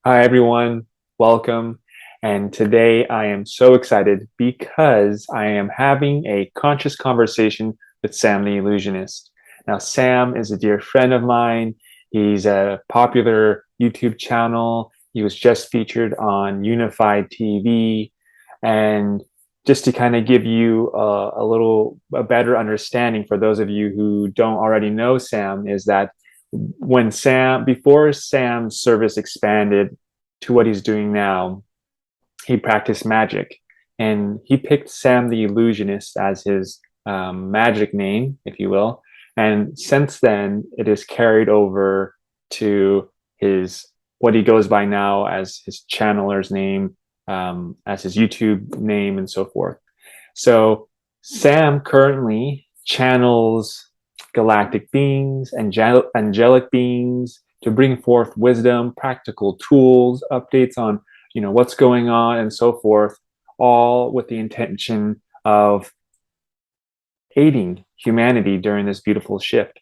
Hi, everyone. Welcome. And today I am so excited because I am having a conscious conversation with Sam the Illusionist. Now, Sam is a dear friend of mine. He's a popular YouTube channel. He was just featured on Unified TV. And just to kind of give you a better understanding for those of you who don't already know Sam, is that before Sam's service expanded to what he's doing now, he practiced magic, and he picked Sam the Illusionist as his magic name, if you will. And since then, it is carried over to his what he goes by now as his channeler's name, as his YouTube name, and so forth. So Sam currently channels galactic beings, angelic beings to bring forth wisdom, practical tools, updates on what's going on, and so forth, all with the intention of aiding humanity during this beautiful shift.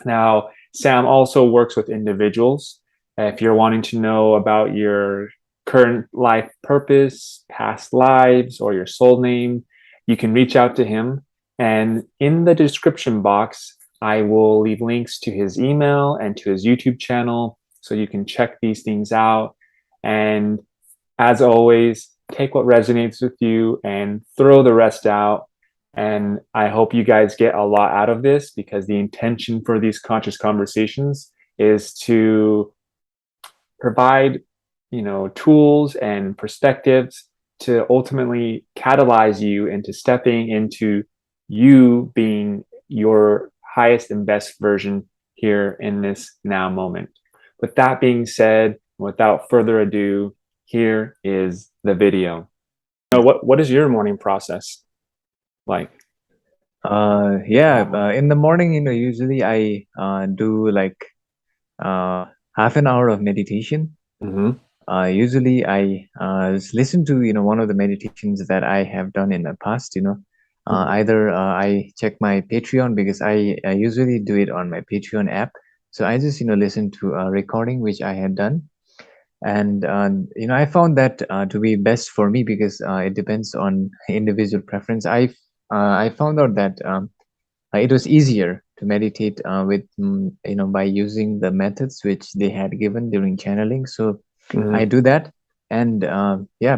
Now, Sam also works with individuals. If you're wanting to know about your current life purpose, past lives, or your soul name, you can reach out to him. And in the description box, I will leave links to his email and to his YouTube channel so you can check these things out. And as always, take what resonates with you and throw the rest out. And I hope you guys get a lot out of this, because the intention for these conscious conversations is to provide, tools and perspectives to ultimately catalyze you into stepping into you being your highest and best version here in this now moment. With that being said, without further ado, here is the video. What is your morning process like? In the morning, usually I do like half an hour of meditation. Mm-hmm. Usually I listen to, one of the meditations that I have done in the past, Mm-hmm. either I check my Patreon because I usually do it on my Patreon app. So I just, listen to a recording which I had done. And, I found that to be best for me because it depends on individual preference. I found out that it was easier to meditate by using the methods which they had given during channeling. So I Mm-hmm. do that, and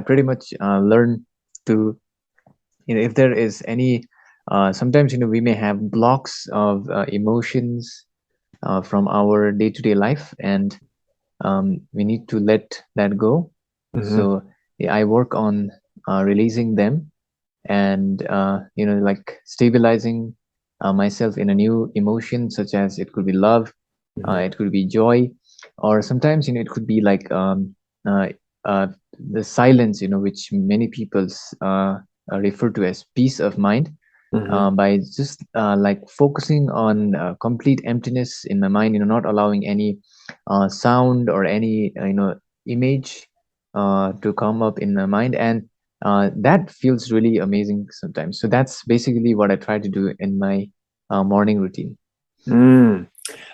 pretty much learn to, if there is any, sometimes we may have blocks of emotions from our day-to-day life, and we need to let that go. Mm-hmm. So yeah, I work on releasing them, and like stabilizing myself in a new emotion, such as it could be love, Mm-hmm. it could be joy, or sometimes it could be like uh, uh, the silence, which many people refer to as peace of mind, Mm-hmm. by just like focusing on complete emptiness in my mind, not allowing any sound or any image to come up in my mind, and that feels really amazing sometimes. So that's basically what I try to do in my morning routine. Mm.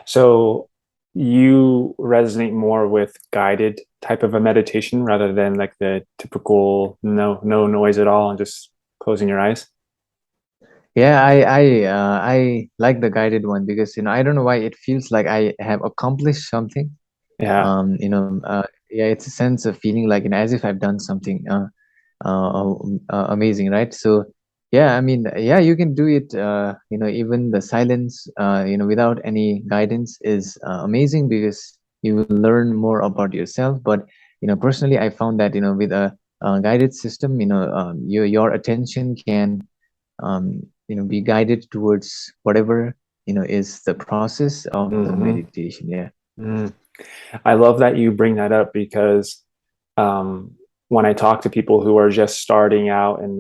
So you resonate more with guided type of a meditation rather than like the typical no noise at all and just closing your eyes. Yeah, I like the guided one because I don't know why it feels like I have accomplished something. Yeah. Yeah, it's a sense of feeling like as if I've done something amazing, right? So yeah, I mean, yeah, you can do it. Even the silence, without any guidance is amazing because you will learn more about yourself. But personally, I found that with a guided system, your attention can be guided towards whatever is the process of the Hmm. meditation. Yeah. Mm. I love that you bring that up because um, when I talk to people who are just starting out in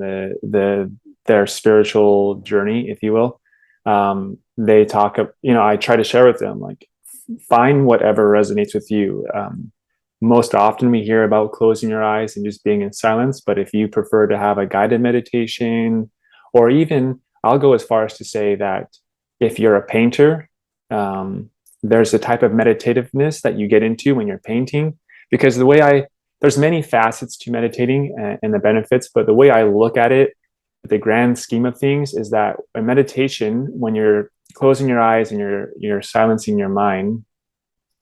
their spiritual journey, if you will, they talk. I try to share with them like find whatever resonates with you. Most often we hear about closing your eyes and just being in silence, but if you prefer to have a guided meditation, or even I'll go as far as to say that if you're a painter, there's a type of meditativeness that you get into when you're painting. because there's many facets to meditating and the benefits, but the way I look at it, the grand scheme of things, is that in meditation, when you're closing your eyes and you're silencing your mind,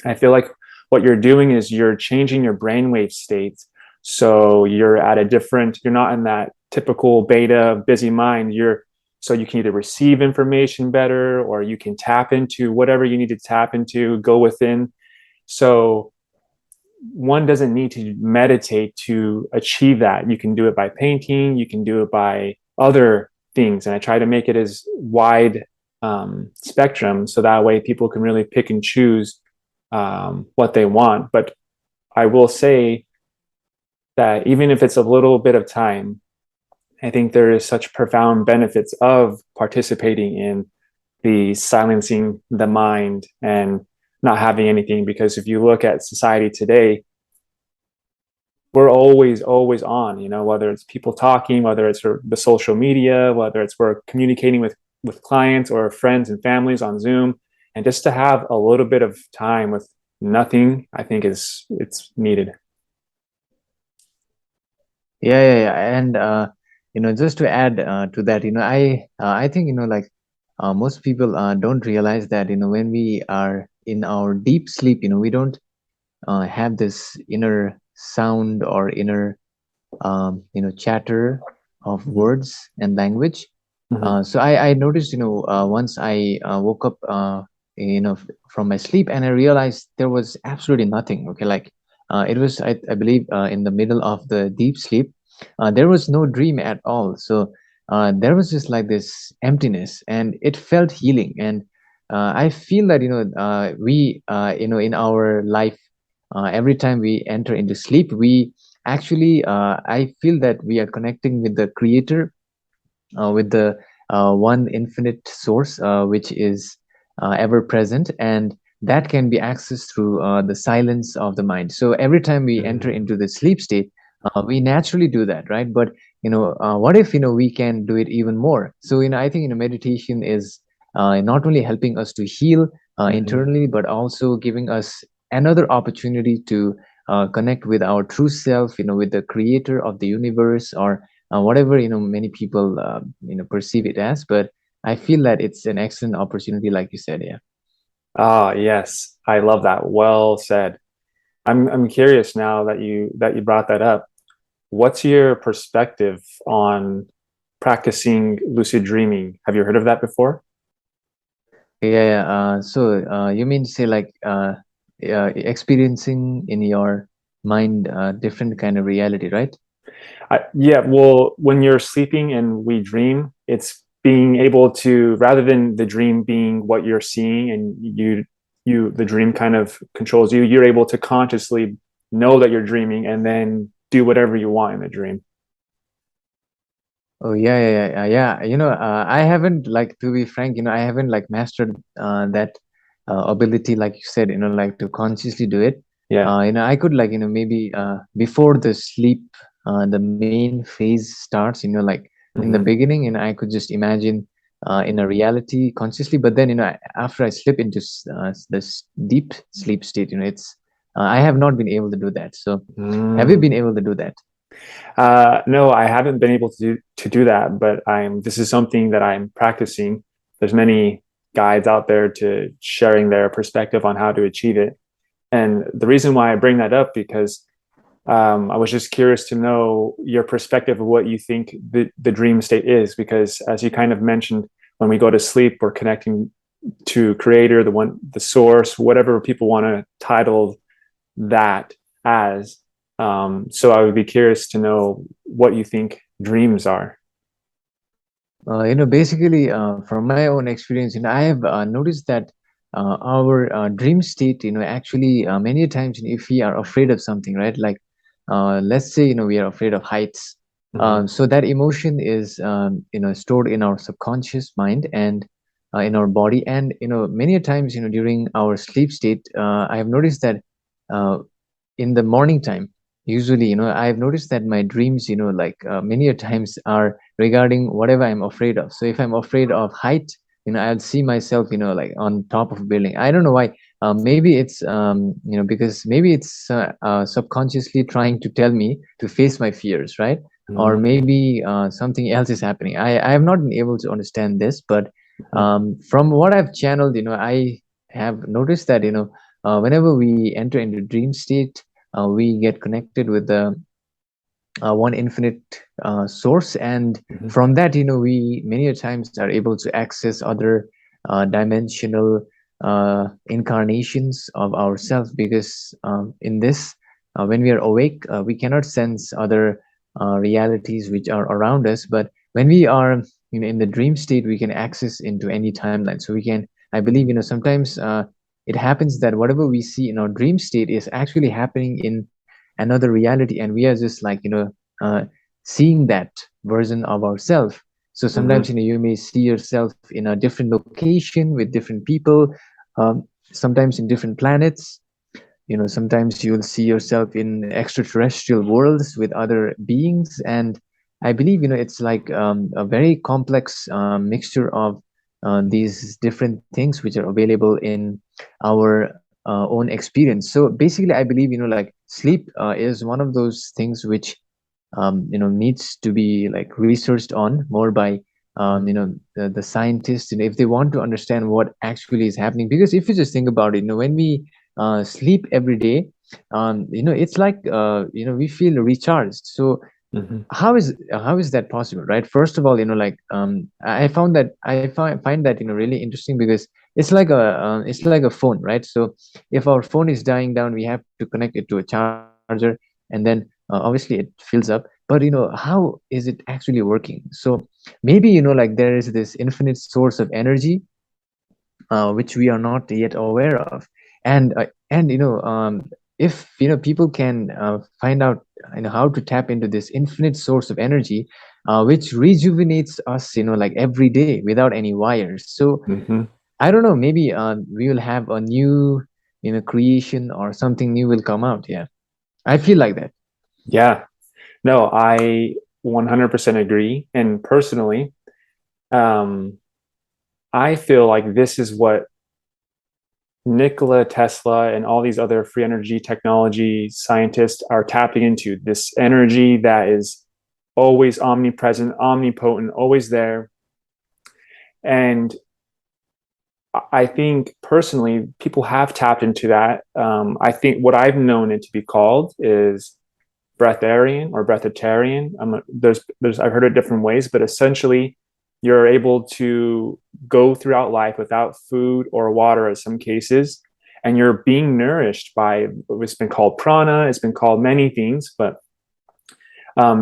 I feel like what you're doing is you're changing your brainwave states. So you're at a different, you're not in that typical beta busy mind. So you can either receive information better, or you can tap into whatever you need to tap into, go within. So one doesn't need to meditate to achieve that. You can do it by painting, you can do it by other things. And I try to make it as wide spectrum, so that way people can really pick and choose what they want. But I will say that even if it's a little bit of time, I think there is such profound benefits of participating in the silencing the mind and not having anything. Because if you look at society today, we're always on, whether it's people talking, whether it's the social media, whether it's we're communicating with clients or friends and families on Zoom. And just to have a little bit of time with nothing, I think it's needed. Yeah. And just to add to that, I think like most people don't realize that when we are in our deep sleep, we don't have this inner sound or inner chatter of words and language. So I noticed, once I woke up, from my sleep, and I realized there was absolutely nothing. Okay, like it was, I believe, in the middle of the deep sleep, there was no dream at all. So there was just like this emptiness, and it felt healing. And I feel that we in our life, every time we enter into sleep, we actually I feel that we are connecting with the Creator, with the one infinite source, which is ever present, and that can be accessed through the silence of the mind. So every time we enter into the sleep state, we naturally do that, right? But what if we can do it even more? So I think meditation is not only helping us to heal internally, but also giving us another opportunity to connect with our true self, with the Creator of the universe, or whatever many people perceive it as. But I feel that it's an excellent opportunity, like you said. Yeah. Ah, yes, I love that. Well said. I'm curious now that you brought that up. What's your perspective on practicing lucid dreaming? Have you heard of that before? Yeah. So you mean to say like experiencing in your mind different kind of reality, right? Yeah, well, when you're sleeping and we dream, it's being able to, rather than the dream being what you're seeing and the dream kind of controls you, you're able to consciously know that you're dreaming and then do whatever you want in the dream. Oh yeah. I haven't, like, to be frank, I haven't like mastered that ability, like you said, like to consciously do it. Yeah. I could, like, maybe before the sleep, the main phase starts, like in the Mm-hmm. beginning, I could just imagine in a reality consciously. But then, after I slip into this deep sleep state, it's I have not been able to do that. So, have you been able to do that? No, I haven't been able to do that, but this is something that I'm practicing. There's many guides out there to sharing their perspective on how to achieve it. And the reason why I bring that up, because I was just curious to know your perspective of what you think the dream state is, because as you kind of mentioned, when we go to sleep, we're connecting to Creator, the source, whatever people want to title that as. So I would be curious to know what you think dreams are. Basically, from my own experience, I have noticed that our dream state, actually, many times, if we are afraid of something, right? Like, let's say, we are afraid of heights. Mm-hmm. So that emotion is, stored in our subconscious mind and in our body. And, many times, during our sleep state, I have noticed that in the morning time, usually, I've noticed that my dreams, like many a times, are regarding whatever I'm afraid of. So if I'm afraid of height, I'd see myself, like on top of a building. I don't know why. Maybe it's because maybe it's subconsciously trying to tell me to face my fears, right? Or Mm, maybe something else is happening. I have not been able to understand this, but mhm, from what I've channeled, I have noticed that whenever we enter into dream state, we get connected with the one infinite source, and mhm, from that, we many a times are able to access other dimensional incarnations of ourselves, because in this, when we are awake, we cannot sense other realities which are around us, but when we are in the dream state, we can access into any timeline. So we can, I believe, mhm, sometimes it happens that whatever we see in our dream state is actually happening in another reality, and we are just like uh, seeing that version of ourselves. So sometimes mhm, you may see yourself in a different location with different people, sometimes in different planets. Sometimes you'll see yourself in extraterrestrial worlds with other beings, and I believe it's like a very complex mixture of these different things which are available in our own experience. So basically, I believe like sleep is one of those things which needs to be like researched on more by mhm. the scientists, if they want to understand what actually is happening. Because if you just think about it, when we sleep every day, it's like we feel recharged. So Mhm. how is that possible, right? First of all, like I found that I find that really interesting, because it's like a phone, right? So if our phone is dying down, we have to connect it to a charger, and then obviously it fills up. But how is it actually working? So maybe like there is this infinite source of energy which we are not yet aware of. And if people can find out how to tap into this infinite source of energy, which rejuvenates us like every day without any wires. So Mhm. I don't know, maybe we will have a new creation, or something new will come out. Yeah, I feel like that. Yeah. No, I 100% agree. And personally, um, I feel like this is what Nikola Tesla and all these other free energy technology scientists are tapping into, this energy that is always omnipresent, omnipotent, always there. And I think personally, people have tapped into that. I think what I've known it to be called is breatharian or breatharian. There's I've heard it different ways, but essentially, you're able to go throughout life without food or water in some cases, and you're being nourished by what's been called prana. It's been called many things, but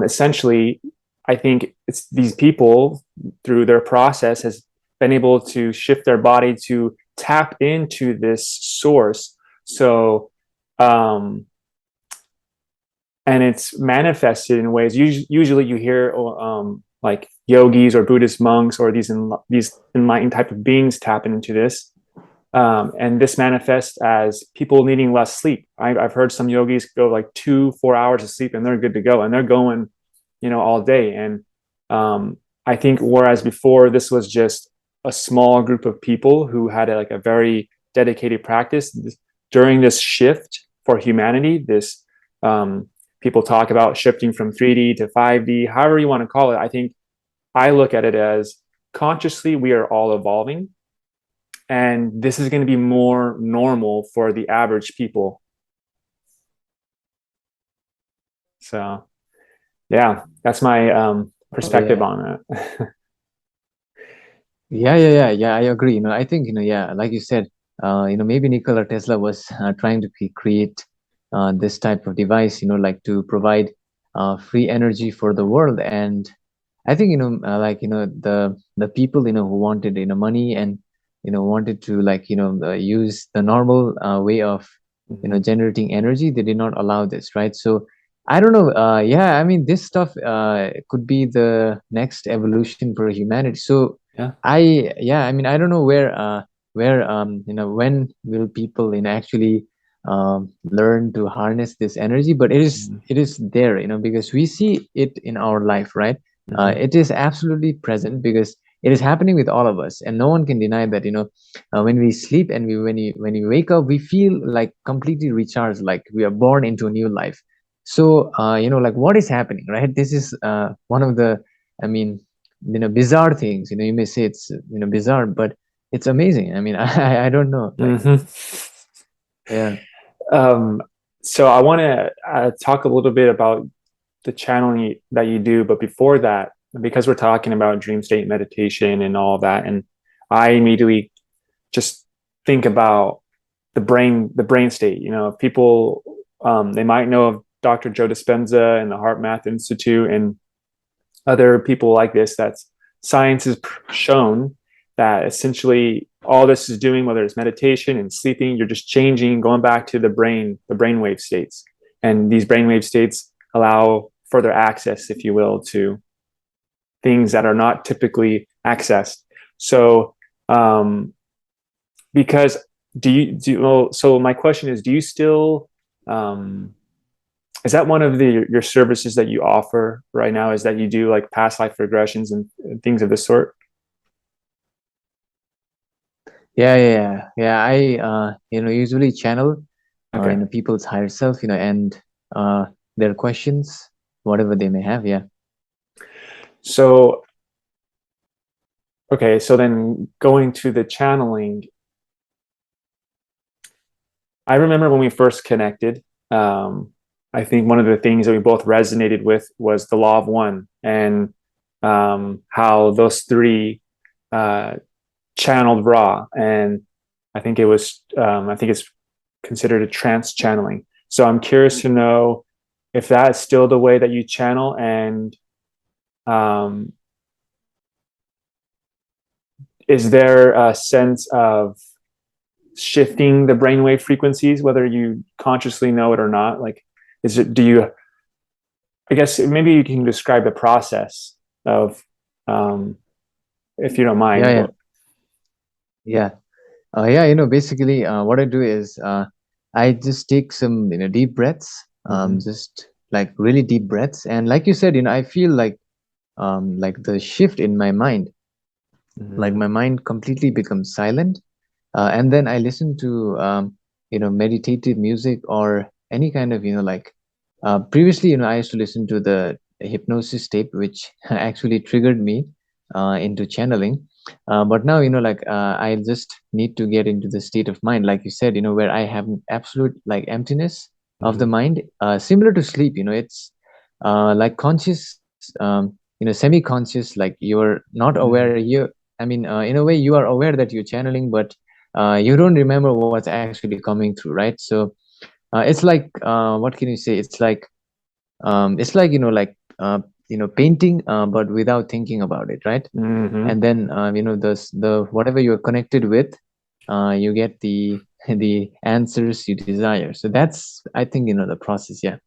essentially, I think it's these people through their process has been able to shift their body to tap into this source. So, um, and it's manifested in ways. Usually, you hear like yogis or Buddhist monks or these enlightened type of beings tapping into this, and this manifests as people needing less sleep. I've heard some yogis go like 2 4 hours of sleep and they're good to go, and they're going, all day. And I think whereas before this was just a small group of people who had like a very dedicated practice, during this shift for humanity, this um, people talk about shifting from 3D to 5D, however you want to call it. I think I look at it as consciously we are all evolving, and this is going to be more normal for the average people. So yeah, that's my Oh perspective yeah. on it. Yeah, I agree. I think, yeah, like you said, maybe Nikola Tesla was trying to create this type of device, like to provide free energy for the world. And I think, like, the people, who wanted, money, and, wanted to, like, use the normal way of, Mhm. generating energy, they did not allow this, right? So I don't know. Yeah, I mean, this stuff could be the next evolution for humanity. So Yeah. yeah, I mean, I don't know where when will people actually learn to harness this energy, but Mhm. it is there, because we see it in our life, right? Mhm. It is absolutely present, because it is happening with all of us, and no one can deny that, when we sleep and when we wake up, we feel like completely recharged, like we are born into a new life. So like, what is happening, right? This is one of the, I mean, bizarre things. You may say it's bizarre, but it's amazing. I mean, I don't know, like, Hmm. yeah. Um, so I want to talk a little bit about the channeling that you do, but before that, because we're talking about dream state meditation and all that, and I immediately just think about the brain state. People, they might know of Dr. Joe Dispenza and the Heart Math Institute and other people like this. That's science has shown that essentially all this is doing, whether it's meditation and sleeping, you're just changing, going back to the brainwave states, and these brainwave states allow further access, if you will, to things that are not typically accessed. So, because well, so my question is, do you still, um, is that one of your services that you offer right now? Is that you do like past life regressions and things of the sort? Yeah. I usually channel Okay. people's higher self, and uh their questions, whatever they may have. Yeah. So, okay, so then going to the channeling, I remember when we first connected, um, I think one of the things that we both resonated with was the law of one, and how those three uh, channeled raw. And I think it's considered a trance channeling. So I'm curious to know if that's still the way that you channel, and um, is there a sense of shifting the brainwave frequencies, whether you consciously know it or not? Like, do you, I guess maybe you can describe the process of, um, if you don't Yeah, mind. yeah, yeah. Yeah, basically, what I do is, I just take some, deep breaths, Mhm. just like really deep breaths. And like you said, I feel like the shift in my mind, like Mhm. my mind completely becomes silent. And then I listen to, meditative music or any kind of, like, previously, I used to listen to the hypnosis tape, which actually triggered me into channeling. But now, like, I just need to get into the state of mind, like you said, where I have an absolute like emptiness of the Mhm. mind, similar to sleep. It's like conscious, semi-conscious, like you're not aware. Mhm. In a way, you are aware that you're channeling, but you don't remember what's actually coming through, right? So it's like, what can you say? It's like painting, but without thinking about it, right? Mhm. And then the whatever you're connected with, you get the the answers you desire. So that's, I think, the process. Yeah.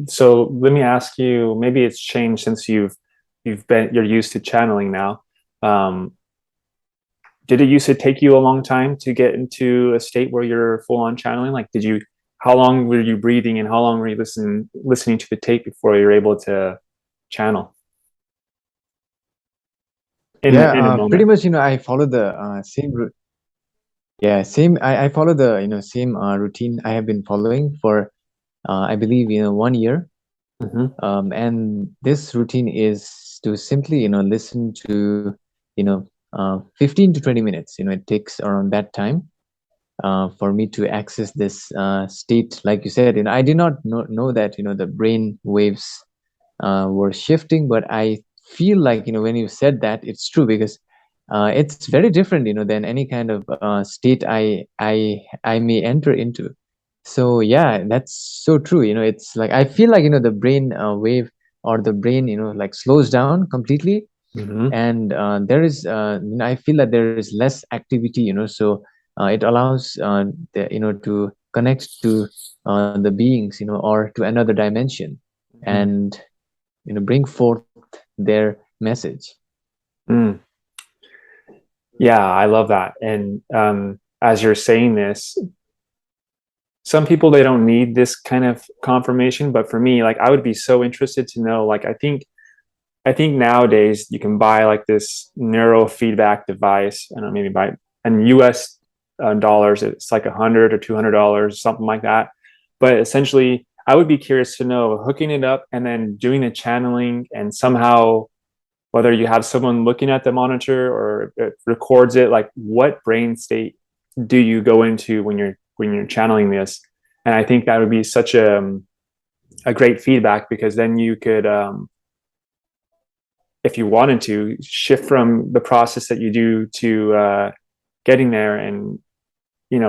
So let me ask you, maybe it's changed since you're used to channeling now. Um, did it used to take you a long time to get into a state where you're full on channeling? Like, how long were you breathing and how long were you listening to the tape before you're able to channel Yeah, in a pretty moment? much, I follow the yeah, same. I follow the same routine I have been following for, I believe, 1 year. Hmm. And this routine is to simply, listen to, 15 to 20 minutes. It takes around that time for me to access this state. Like you said, I did not know that, the brain waves were shifting, but I feel like, when you said that, it's true, because it's very different, than any kind of state I may enter into. So yeah, that's so true. It's like I feel like, the brain wave, or the brain, like slows down completely. Hmm. And there is, I feel that there is less activity. So it allows to connect to the beings, or to another dimension, Hmm. and bring forth their message. Mm. Yeah, I love that. And as you're saying this, some people they don't need this kind of confirmation, but for me, like I would be so interested to know. Like I think I think nowadays you can buy like this neurofeedback device. I don't know, maybe buy in US dollars, it's like $100 or $200, something like that. But essentially, I would be curious to know hooking it up and then doing the channeling and somehow whether you have someone looking at the monitor or it records it, like what brain state do you go into when you're channeling this? And I think that would be such a great feedback because then you could if you wanted to shift from the process that you do to getting there and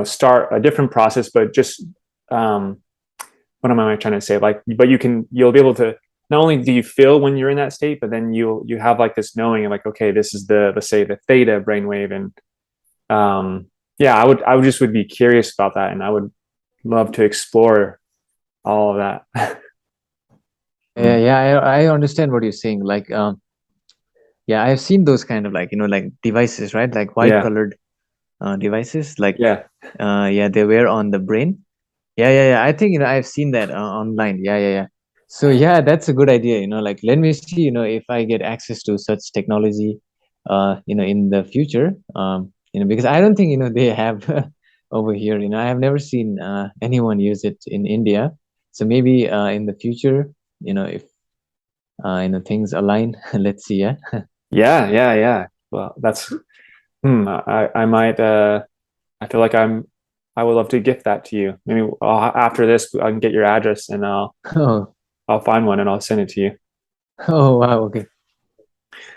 start a different process but just what am I trying to say, like but you'll be able to not only do you feel when you're in that state but then you have like this knowing of like okay this is the let's say the theta brainwave and yeah I would just would be curious about that and I would love to explore all of that. Yeah, yeah, I understand what you're saying. Like, yeah, I've seen those kind of like, like devices, right? Like white Yeah, colored devices, like, yeah, yeah, they wear on the brain. Yeah, yeah, yeah. I think, I've seen that online. Yeah, yeah, yeah. So yeah, that's a good idea. Like let me see, if I get access to such technology, in the future. Because I don't think, they have over here. I have never seen anyone use it in India. So maybe in the future, if things align, let's see. Yeah. yeah. Well, that's I might I feel like I would love to gift that to you. Maybe after this I can get your address and Oh, I'll find one and I'll send it to you. oh, wow. Okay.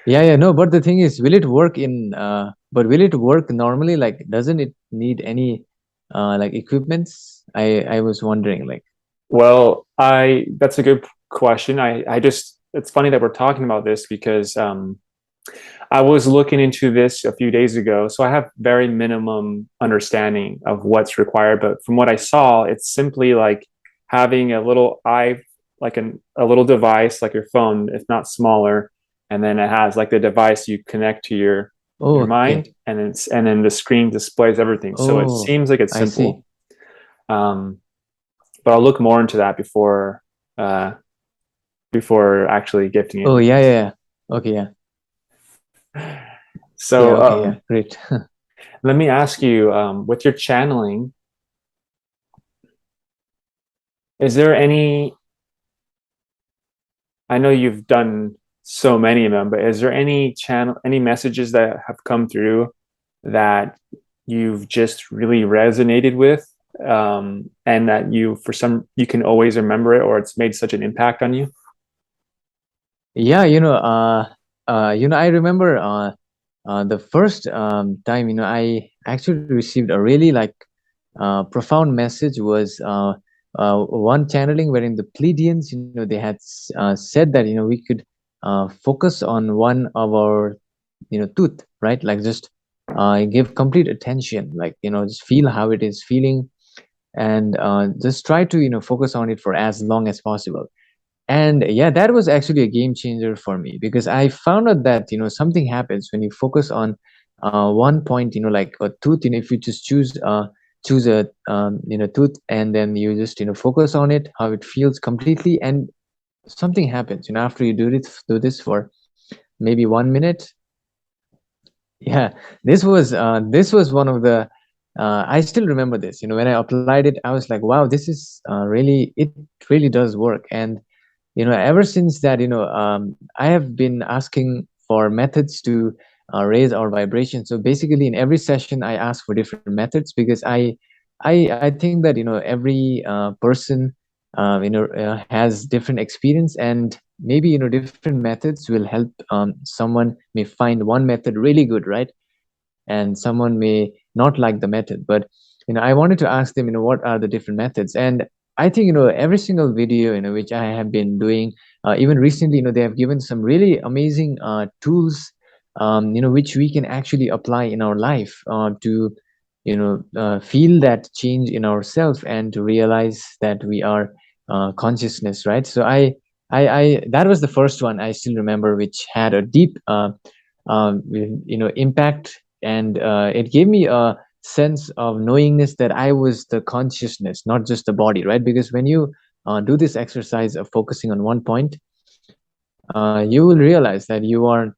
Yeah, yeah, no, but the thing is, but will it work normally? Like, doesn't it need any like equipments? I was wondering, like, Well, I that's a good question. I just it's funny that we're talking about this because I was looking into this a few days ago, so I have very minimum understanding of what's required. But from what I saw, it's simply like having a little like a little device like your phone, if not smaller, and then it has like the device you connect to oh, your okay, mind, and then the screen displays everything. So it oh, seems like it's I simple. see. Um, but I'll look more into that uh, before actually gifting Oh, it. yeah, yeah, yeah. Okay, yeah, yeah, So okay, yeah, great. let me ask you, with your channeling, is there any? I know you've done so many of them, but is there any messages that have come through that you've just really resonated with, and that you can always remember it, or it's made such an impact on you? Yeah, I remember the first time, I actually received a really like profound message was one channeling wherein the Pleiadians, they had said that, we could focus on one of our, tooth, right? Like just give complete attention, like, just feel how it is feeling and just try to, focus on it for as long as possible. And yeah, that was actually a game changer for me because I found out that, something happens when you focus on one point, like a tooth. If you just choose a tooth and then you just focus on it, how it feels completely, and something happens. After you do this for maybe 1 minute. Yeah, this was one of the. I still remember this. When I applied it, I was like, wow, this is really it really does work. And ever since that, I have been asking for methods to raise our vibration. So basically in every session I ask for different methods because I think that every person has different experience, and maybe different methods will help. Someone may find one method really good, right? And someone may not like the method, but I wanted to ask them, what are the different methods. And I think every single video which I have been doing, even recently, they have given some really amazing tools, which we can actually apply in our life to feel that change in ourselves and to realize that we are consciousness, right? So I that was the first one I still remember, which had a deep impact, and it gave me a sense of knowingness that I was the consciousness, not just the body, right? Because when you do this exercise of focusing on one point, you will realize that you are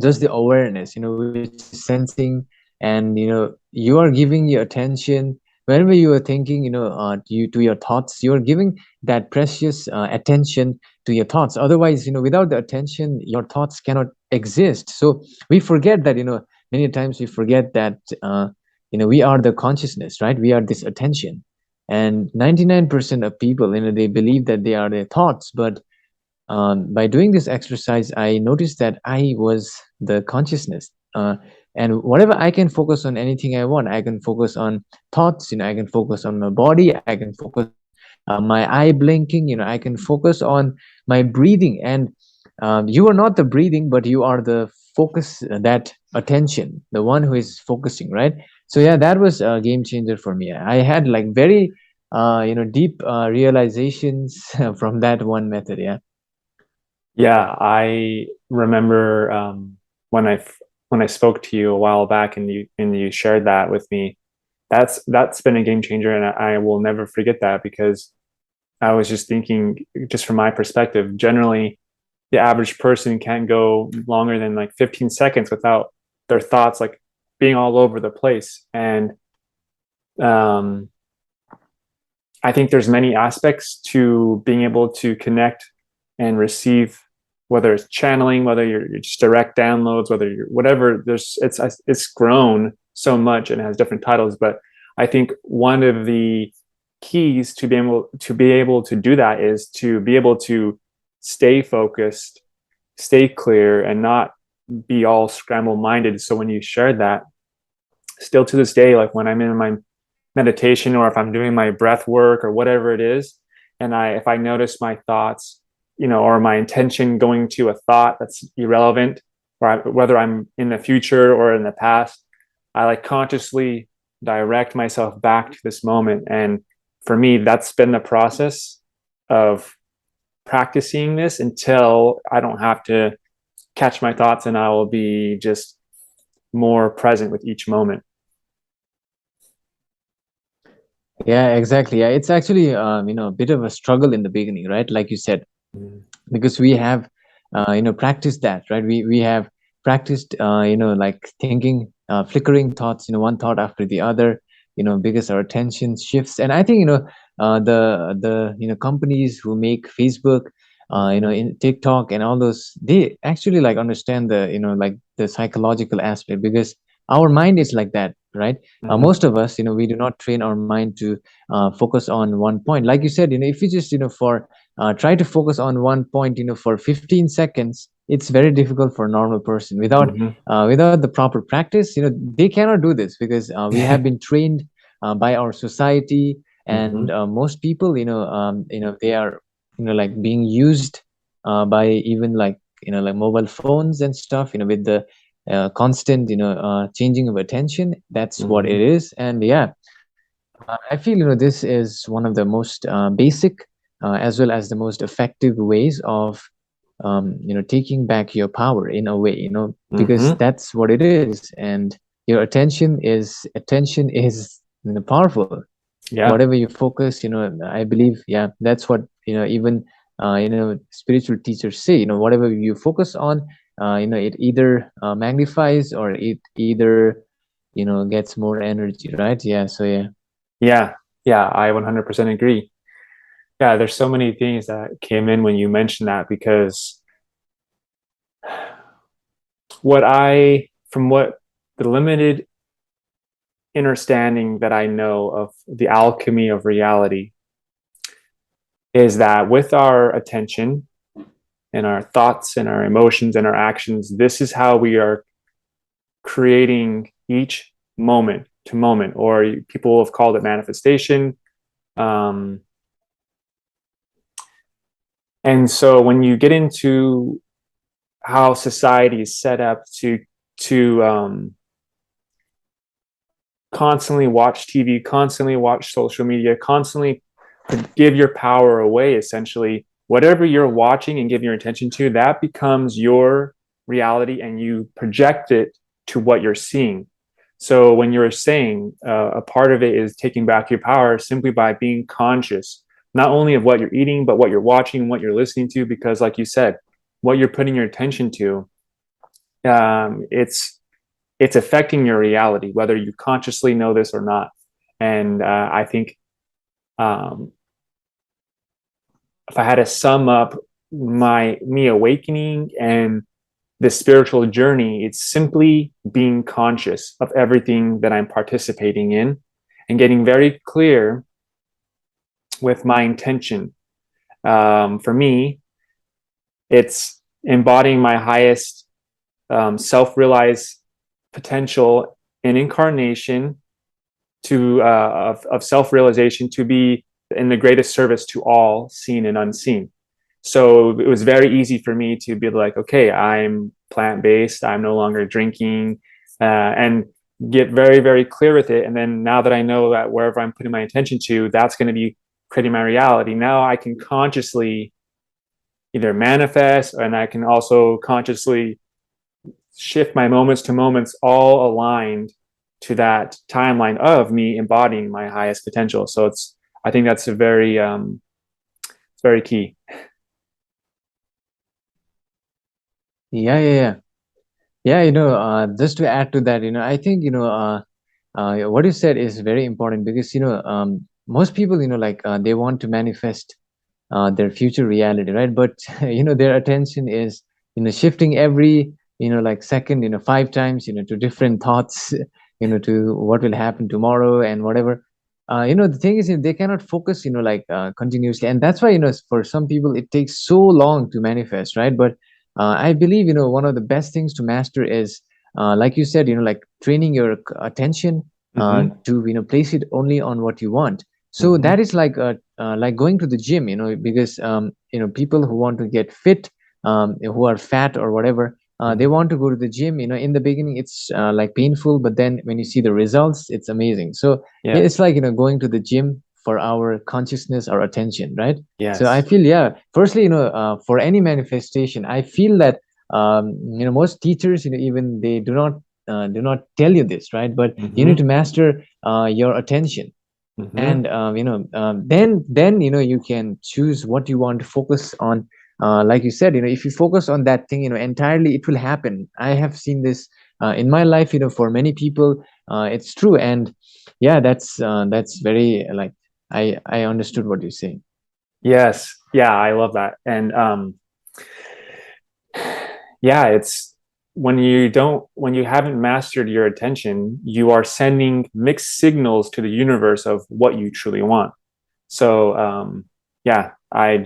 just the awareness, which is sensing, and you are giving your attention whenever you are thinking, to your thoughts. You are giving that precious attention to your thoughts. Otherwise, without the attention, your thoughts cannot exist. So we forget that, many times we forget that, we are the consciousness, right? We are this attention. And 99% of people, they believe that they are their thoughts, but by doing this exercise, I noticed that I was the consciousness. And whatever I can focus on anything I want, I can focus on thoughts, I can focus on my body, I can focus on my eye blinking, I can focus on my breathing. And you are not the breathing, but you are the focus, that attention, the one who is focusing, right? So yeah, that was a game changer for me. I had like very, deep realizations from that one method. Yeah. Yeah, I remember when I spoke to you a while back and you shared that with me. That's been a game changer, and I will never forget that because I was just thinking, just from my perspective, generally the average person can't go longer than like 15 seconds without their thoughts like being all over the place. And um, I think there's many aspects to being able to connect and receive, whether it's channeling, whether you're just direct downloads, whether you're whatever. It's grown so much and has different titles, but I think one of the keys to be able to do that is to be able to stay focused, stay clear, and not be all scramble minded. So when you shared that, still to this day, like when I'm in my meditation or if I'm doing my breath work or whatever it is, and if I notice my thoughts, or my intention going to a thought that's irrelevant, or whether I'm in the future or in the past, I like consciously direct myself back to this moment. And for me, that's been the process of practicing this until I don't have to catch my thoughts, and I will be just more present with each moment. Yeah, exactly. Yeah, it's actually a bit of a struggle in the beginning, right? Like you said, because we have practiced that, right? We have practiced like thinking, flickering thoughts, one thought after the other, because our attention shifts. And I think the companies who make Facebook, in TikTok and all those, they actually like understand the like the psychological aspect, because our mind is like that, right? Most of us, we do not train our mind to focus on one point. Like you said, if you just for try to focus on one point for 15 seconds, it's very difficult for a normal person without the proper practice. They cannot do this, because we have been trained by our society. And most people, they are like being used by even like mobile phones and stuff, with the constant changing of attention. That's what it is. And yeah, I feel this is one of the most basic, as well as the most effective ways of taking back your power in a way, because that's what it is. And your attention is powerful. Yeah. Whatever you focus, I believe, yeah, that's what even spiritual teachers say. Whatever you focus on, it either magnifies, or it either gets more energy, right? Yeah. So yeah. Yeah. Yeah. I 100% agree. Yeah. There's so many things that came in when you mentioned that, because from what the limited understanding that I know of the alchemy of reality, is that with our attention and our thoughts and our emotions and our actions, this is how we are creating each moment to moment, or people have called it manifestation. And so when you get into how society is set up to constantly watch TV, constantly watch social media, constantly give your power away, essentially, whatever you're watching and give your attention to, that becomes your reality, and you project it to what you're seeing. So when you're saying a part of it is taking back your power simply by being conscious, not only of what you're eating, but what you're watching and what you're listening to, because like you said, what you're putting your attention to, it's affecting your reality, whether you consciously know this or not. And I think um, if I had to sum up me awakening and the spiritual journey, it's simply being conscious of everything that I'm participating in and getting very clear with my intention. For me, it's embodying my highest self-realized potential in incarnation of self-realization to be in the greatest service to all, seen and unseen. So it was very easy for me to be like, okay, I'm plant-based, I'm no longer drinking, and get very, very clear with it. And then now that I know that wherever I'm putting my attention to, that's going to be creating my reality. Now I can consciously either manifest, and I can also consciously shift my moments to moments all aligned to that timeline of me embodying my highest potential. So I think that's it's very key. Yeah, yeah, yeah. Yeah, just to add to that, I think, what you said is very important because, most people, like they want to manifest their future reality, right? But, their attention is, shifting every, like second, 5 times, to different thoughts, to what will happen tomorrow and whatever. The thing is, they cannot focus, like continuously. And that's why, for some people, it takes so long to manifest, right? But I believe, one of the best things to master is, like you said, like training your attention Mm-hmm. to, place it only on what you want. So Mm-hmm. that is like going to the gym, because people who want to get fit, who are fat or whatever, they Mm-hmm. want to go to the gym. In the beginning, it's like painful, but then when you see the results, it's amazing. So yeah, Yeah. it's like going to the gym for our consciousness, our attention, right? So I Yes. feel, yeah, firstly, for any manifestation, I feel that most teachers, even they do not tell you this, right? But you need Mm-hmm. to master your attention. Mm-hmm. And then you can choose what you want to focus on. Like you said, if you focus on that thing, entirely, it will happen. I have seen this in my life, for many people. It's true. And yeah, that's very, like, I understood what you're saying. Yes. Yeah, I love that. And yeah, it's when you haven't mastered your attention, you are sending mixed signals to the universe of what you truly want. So yeah, I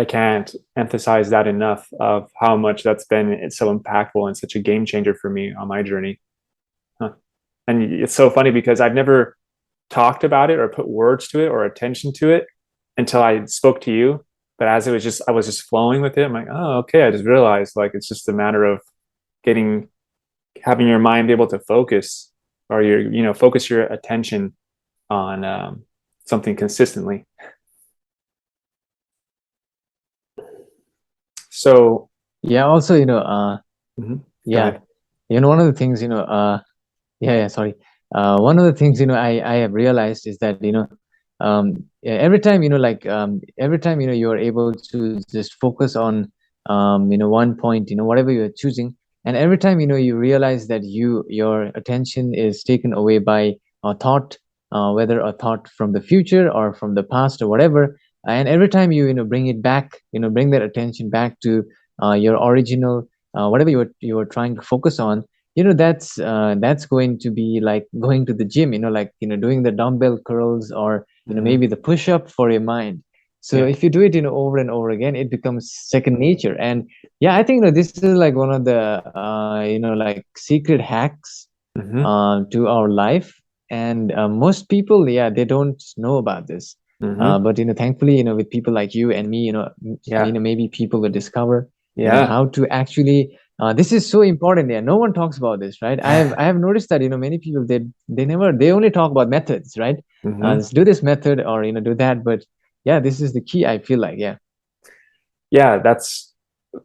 can't emphasize that enough of how much that's been so impactful and such a game changer for me on my journey. Huh. And it's so funny because I've never talked about it or put words to it or attention to it until I spoke to you. But as I was just flowing with it. I'm like, oh, okay. I just realized like it's just a matter of getting, having your mind able to focus, or focus your attention on something consistently. So, Yeah, also, mhm, go yeah, ahead. one of the things, yeah, yeah, sorry. One of the things, I have realized is that, yeah, every time, every time, you are able to just focus on, one point, whatever you're choosing, and every time, you realize that your attention is taken away by a thought, whether a thought from the future or from the past or whatever, and every time bring it back, bring that attention back to your original, whatever you were trying to focus on, that's going to be like going to the gym, like doing the dumbbell curls, or Hmm. maybe the push up for your mind. So Yeah. if you do it over and over again, it becomes second nature. And yeah, I think this is like one of the like secret hacks Hmm. to our life. And most people, yeah, they don't know about this. Hmm. But thankfully, with people like you and me, Yeah. maybe people will discover Yeah. how to actually, this is so important. Yeah, no one talks about this, right? I have noticed that many people, they only talk about methods, right? Hmm. Let's do this method, or do that. But yeah, this is the key, I feel like. Yeah. Yeah.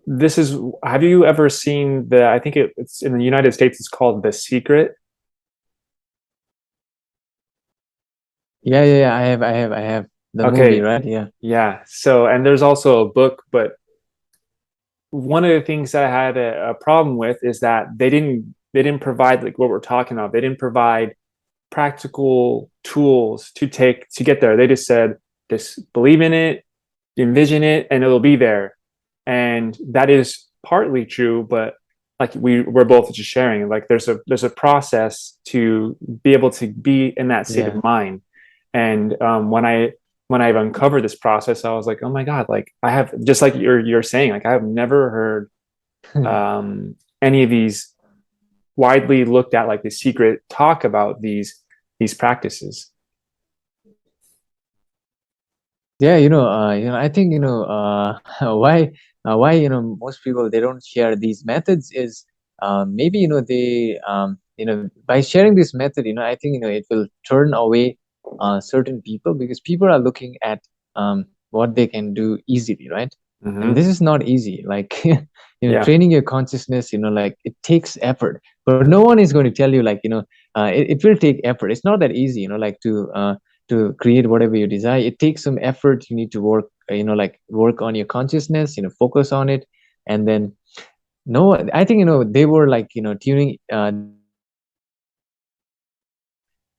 This is, have you ever seen I think it's in the United States, it's called The Secret. Yeah, yeah, yeah, I have the movie, Okay. right? Yeah. Yeah. So, and there's also a book, but one of the things that I had a problem with is that they didn't provide like what we're talking about. They didn't provide practical tools to get there. They just said, just believe in it, envision it, and it'll be there. And that is partly true, but like we're both just sharing, like there's a process to be able to be in that state Yeah. of mind. And when I've uncovered this process, I was like, oh my God, like I have, just like you're saying, like I have never heard any of these widely looked at like the secret talk about these practices. Yeah, I think why most people they don't share these methods is maybe they by sharing this method, I think it will turn away certain people because people are looking at what they can do easily, right? And Mm-hmm. this is not easy. Like Yeah. training your consciousness, like it takes effort, but no one is going to tell you like it will take effort. It's not that easy, like to create whatever you desire. It takes some effort. You need to work like work on your consciousness, focus on it. And then no, I think they were like tuning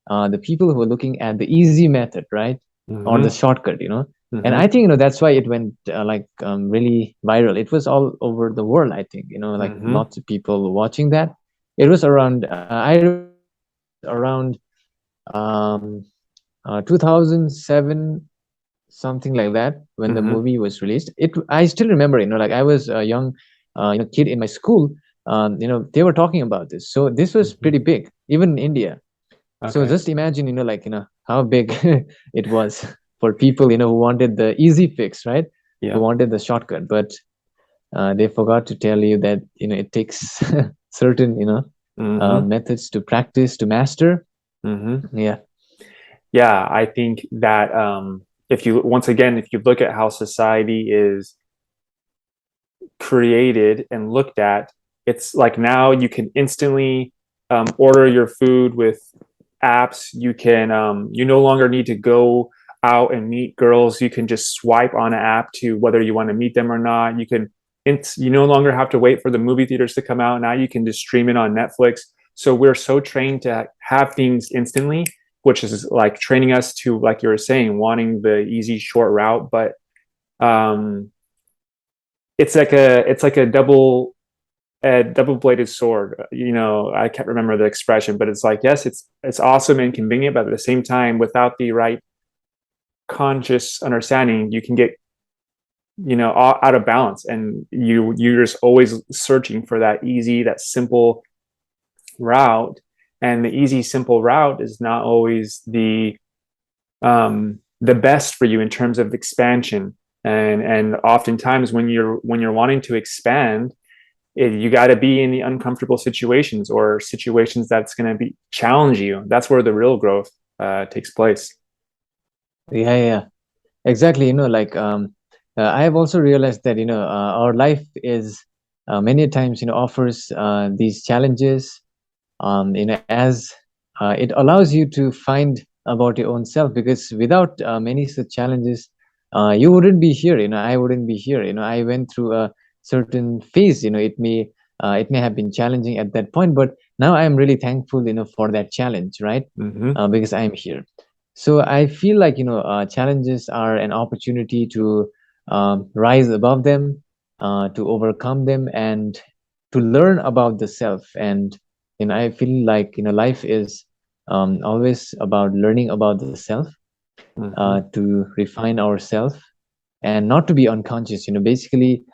the people who were looking at the easy method, right? Or the Mm-hmm. shortcut, and I Mm-hmm. think that's why it went like really viral. It was all over the world, I think, like Mm-hmm. lots of people watching that. It was around I around um 2007, something like that, when the Mm-hmm. movie was released. I still remember, like I was a young kid in my school. They were talking about this, so this was Mm-hmm. pretty big even in India. So Okay. just imagine, like how big it was for people who wanted the easy fix, right? Who Yeah. wanted the shortcut, but they forgot to tell you that it takes certain Mm-hmm. methods to practice, to master. Mm-hmm. Yeah. Yeah, I think that if you once again, if you look at how society is created and looked at, it's like now you can instantly order your food with apps. You can you no longer need to go out and meet girls. You can just swipe on an app to whether you want to meet them or not. You no longer have to wait for the movie theaters to come out. Now you can just stream it on Netflix. So we're so trained to have things instantly, which is like training us to, like you were saying, wanting the easy short route. But um, it's like a double bladed sword. I can't remember the expression, but it's like, yes, it's awesome and convenient, but at the same time, without the right conscious understanding, you can get out of balance, and you're just always searching for that easy, that simple route. And the easy simple route is not always the best for you in terms of expansion. And oftentimes when you're wanting to expand, you got to be in the uncomfortable situations, or situations that's going to be challenge you. That's where the real growth takes place. Yeah, yeah, exactly. Like I have also realized that our life is many times offers these challenges, as it allows you to find about your own self, because without many such challenges, you wouldn't be here. I wouldn't be here. I went through a certain phase. It may have been challenging at that point, but now I am really thankful for that challenge, right? Mm-hmm. Because I am here. So I feel like challenges are an opportunity to rise above them, to overcome them, and to learn about the self. And I feel like life is always about learning about the self, Mm-hmm. to refine ourselves, and not to be unconscious. Basically,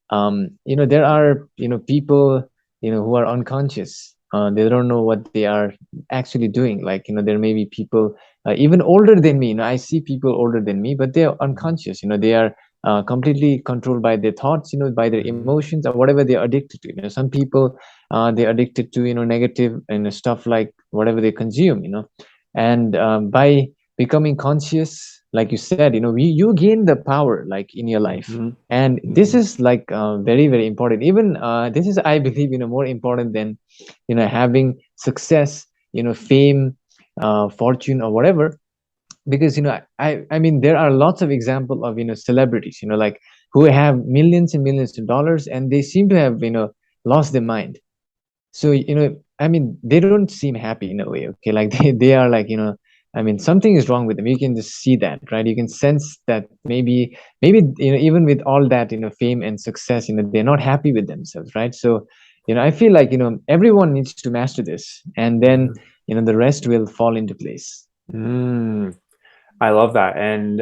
there are people who are unconscious. They don't know what they are actually doing. Like there may be people even older than me. I see people older than me, but they are unconscious. They are completely controlled by their thoughts, by their Mm-hmm. emotions, or whatever they're addicted to. Some people, they're addicted to negative stuff, like whatever they consume. And by becoming conscious, like you said, you gain the power, like in your life. Mm-hmm. And this Mm-hmm. is like very, very important. Even this is, I believe, more important than having success, fame, fortune, or whatever. Because I mean, there are lots of example of celebrities, like who have millions and millions of dollars, and they seem to have, lost their mind. So, I mean, they don't seem happy in a way, okay? Like they are like, I mean, something is wrong with them. You can just see that, right? You can sense that maybe, even with all that, fame and success, they're not happy with themselves, right? So, I feel like, everyone needs to master this, and then, the rest will fall into place. I love that. And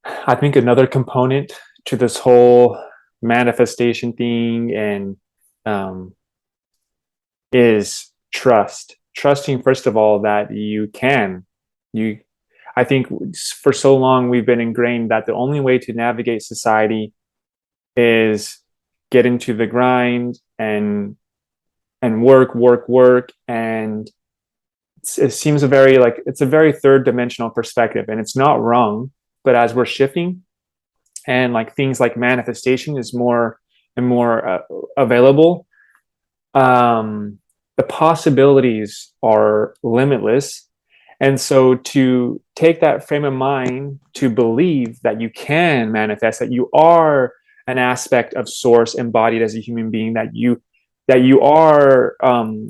I think another component to this whole manifestation thing and um, is trust. Trusting, first of all, that you can. You, I think for so long we've been ingrained that the only way to navigate society is get into the grind and work, and it seems a very like it's a very third dimensional perspective, and it's not wrong. But as we're shifting, and like things like manifestation is more and more available, the possibilities are limitless. And so to take that frame of mind to believe that you can manifest, that you are an aspect of source embodied as a human being, that you are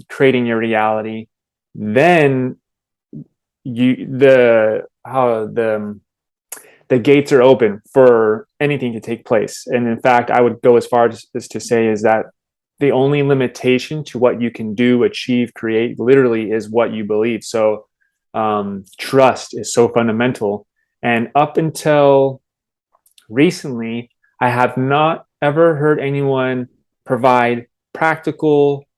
creating your reality, then you how the gates are open for anything to take place. And in fact, I would go as far as to say is that the only limitation to what you can do, achieve, create, literally is what you believe. So trust is so fundamental. And up until recently, I have not ever heard anyone provide practical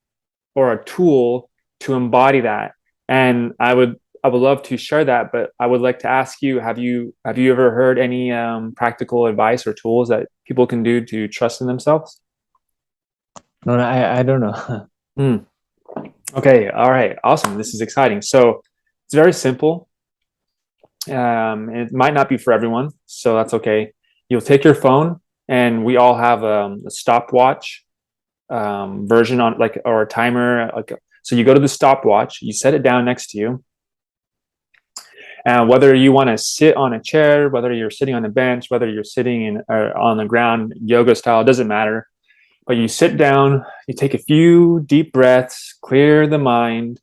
or a tool to embody that. And I would love to share that, but I would like to ask you: have you ever heard any practical advice or tools that people can do to trust in themselves? No, no, I don't know. Hmm. Okay, all right, awesome. This is exciting. So it's very simple. It might not be for everyone, so that's okay. You'll take your phone, and we all have a stopwatch version on like or a timer. Like, so you go to the stopwatch, you set it down next to you, and whether you want to sit on a chair, whether you're sitting on a bench, whether you're sitting in or on the ground, yoga style, it doesn't matter. But you sit down, you take a few deep breaths, clear the mind,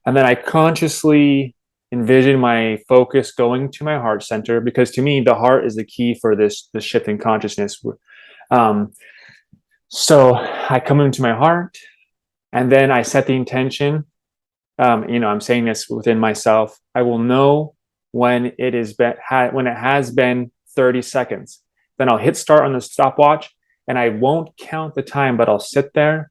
and then I consciously envision my focus going to my heart center, because to me the heart is the key for this shift in consciousness. Um, so I come into my heart, and then I set the intention. I'm saying this within myself. I will know when when it has been 30 seconds. Then I'll hit start on the stopwatch, and I won't count the time, but I'll sit there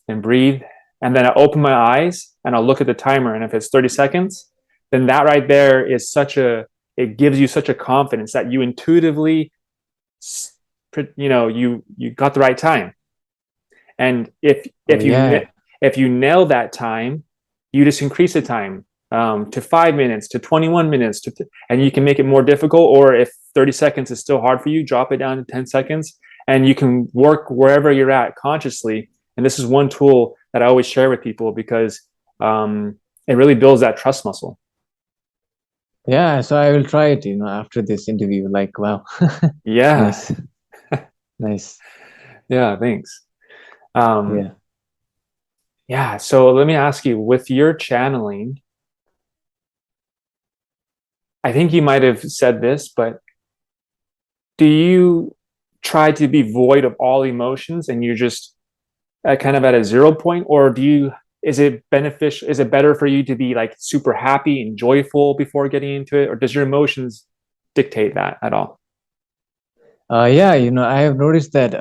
and breathe. And then I open my eyes and I'll look at the timer. And if it's 30 seconds, then that right there is it gives you such a confidence that you intuitively, you got the right time. And Yeah. if you nail that time, you just increase the time to 5 minutes, to 21 minutes, and you can make it more difficult. Or if 30 seconds is still hard for you, drop it down to 10 seconds, and you can work wherever you're at consciously. And this is one tool that I always share with people, because it really builds that trust muscle. Yeah, so I will try it, after this interview. Like, wow. Yeah. Nice. Nice. Yeah, thanks. Yeah. Yeah, so let me ask you, with your channeling, I think you might have said this, but do you try to be void of all emotions and you're just kind of at a 0 point, or is it beneficial? Is it better for you to be like super happy and joyful before getting into it, or does your emotions dictate that at all? Yeah, I have noticed that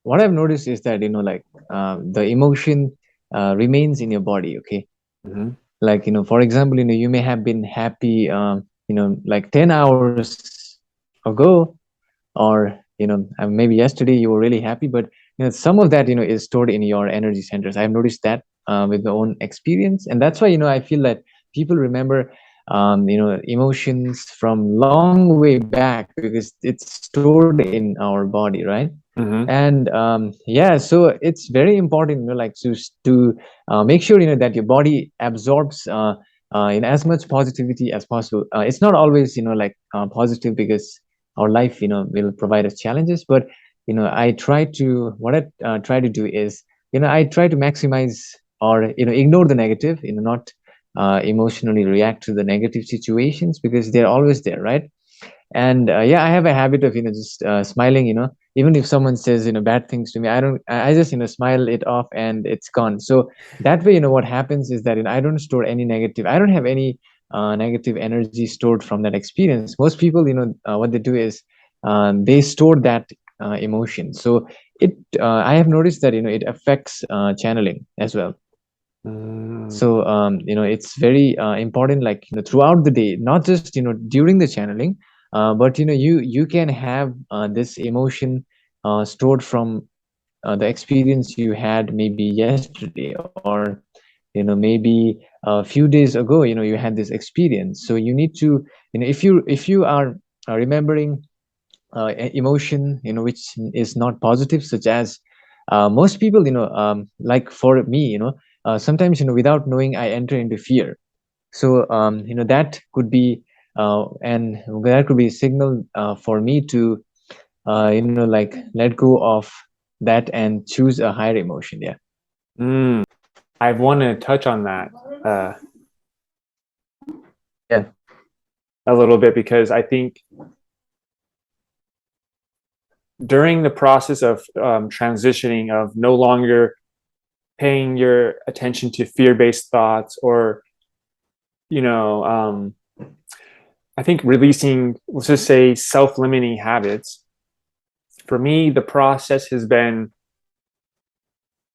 what I've noticed is that, like the emotion remains in your body, okay? Mm-hmm. Like, for example, you may have been happy, like 10 hours ago, or, maybe yesterday you were really happy, but, some of that, is stored in your energy centers. I've noticed that with my own experience. And that's why, I feel that people remember, emotions from long way back, because it's stored in our body, right? Mm-hmm. And yeah, so it's very important, like to make sure, that your body absorbs in as much positivity as possible. It's not always, like positive, because our life, will provide us challenges. But I try to what I try to do is, I try to maximize or ignore the negative, not emotionally react to the negative situations, because they're always there, right? And yeah, I have a habit of just smiling, even if someone says bad things to me, I just smile it off and it's gone. So that way, what happens is that I don't store any negative, I don't have any negative energy stored from that experience. Most people, what they do is they store that emotion. So it I have noticed that it affects channeling as well. Mm. So it's very important, like throughout the day, not just during the channeling, but you can have this emotion stored from the experience you had maybe yesterday, or maybe a few days ago, you had this experience. So you need to, if you are remembering emotion which is not positive, such as most people, like for me, sometimes without knowing, I enter into fear. So that could be and that could be a signal for me to like let go of that and choose a higher emotion. Yeah. Mm. I want to touch on that uh, Yeah. a little bit, because I think during the process of transitioning, of no longer paying your attention to fear-based thoughts, or you know um, I think releasing, let's just say, self-limiting habits, for me the process has been,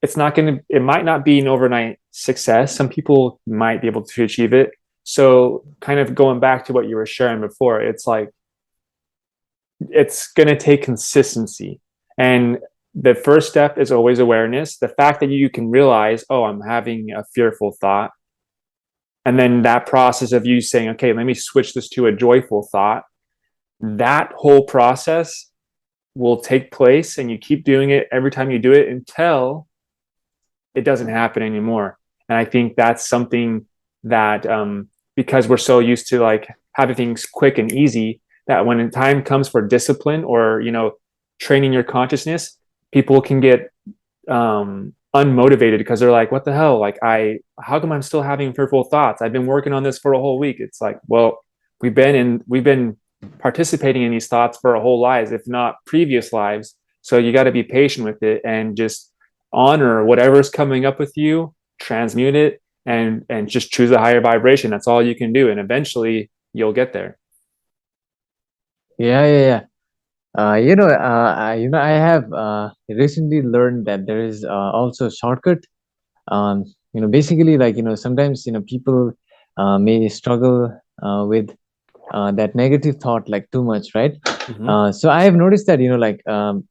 it might not be an overnight success. Some people might be able to achieve it. So kind of going back to what you were sharing before, it's like it's going to take consistency. And the first step is always awareness. The fact that you can realize, oh, I'm having a fearful thought. And then that process of you saying, okay, let me switch this to a joyful thought. That whole process will take place, and you keep doing it every time you do it until it doesn't happen anymore. And I think that's something that, because we're so used to like having things quick and easy, that when the time comes for discipline, or training your consciousness, people can get unmotivated, because they're like, what the hell, like, how come I'm still having fearful thoughts? I've been working on this for a whole week. It's like, well, we've been participating in these thoughts for our whole lives, if not previous lives. So you got to be patient with it and just honor whatever's coming up with you, transmute it, and just choose a higher vibration. That's all you can do, and eventually you'll get there. Yeah, yeah, yeah. I have recently learned that there is also a shortcut. Basically, like sometimes people may struggle with that negative thought like too much, right? Mm-hmm. So I have noticed that like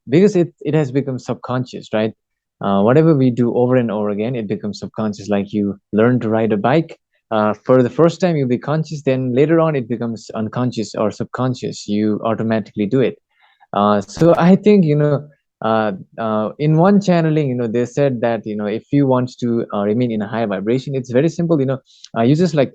because it has become subconscious, right? Whatever we do over and over again, it becomes subconscious. Like you learn to ride a bike. For the first time, you'll be conscious. Then later on, it becomes unconscious or subconscious. You automatically do it. So I think in one channeling, they said that if you want to remain in a high vibration, it's very simple. You just like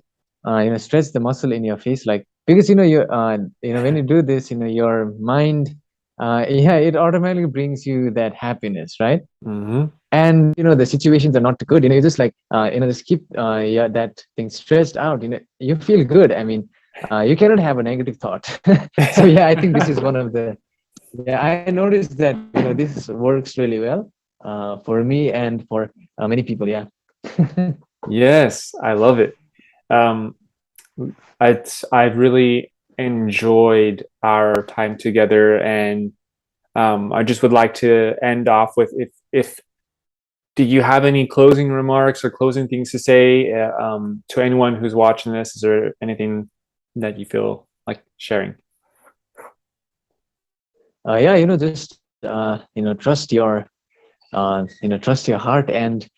stretch the muscle in your face, like, because when you do this, your mind, yeah, it automatically brings you that happiness, right? Mm-hmm. And the situations are not good. You just like just keep yeah, that thing stressed out. You feel good. I mean, you cannot have a negative thought. So yeah, I think this is one of the, yeah, I noticed that this works really well for me and for many people. Yeah. Yes, I love it. um, I've really enjoyed our time together, and I just would like to end off with, if do you have any closing remarks or closing things to say to anyone who's watching this? Is there anything that you feel like sharing? Yeah, just trust your heart, and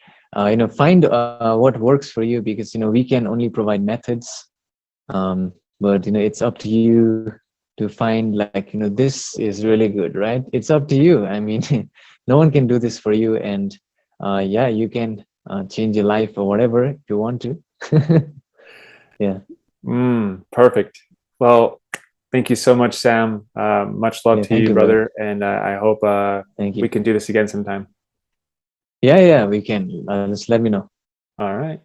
find what works for you, because we can only provide methods, but it's up to you to find, like, this is really good, right? It's up to you. I mean, no one can do this for you, and yeah, you can change your life or whatever if you want to. Yeah. Perfect. Well, Thank you so much, Sam. Much love Yeah, to thank you, you, brother. brother. And I hope Thank we you. can do this again sometime. Yeah, yeah, we can. Just let me know. All right.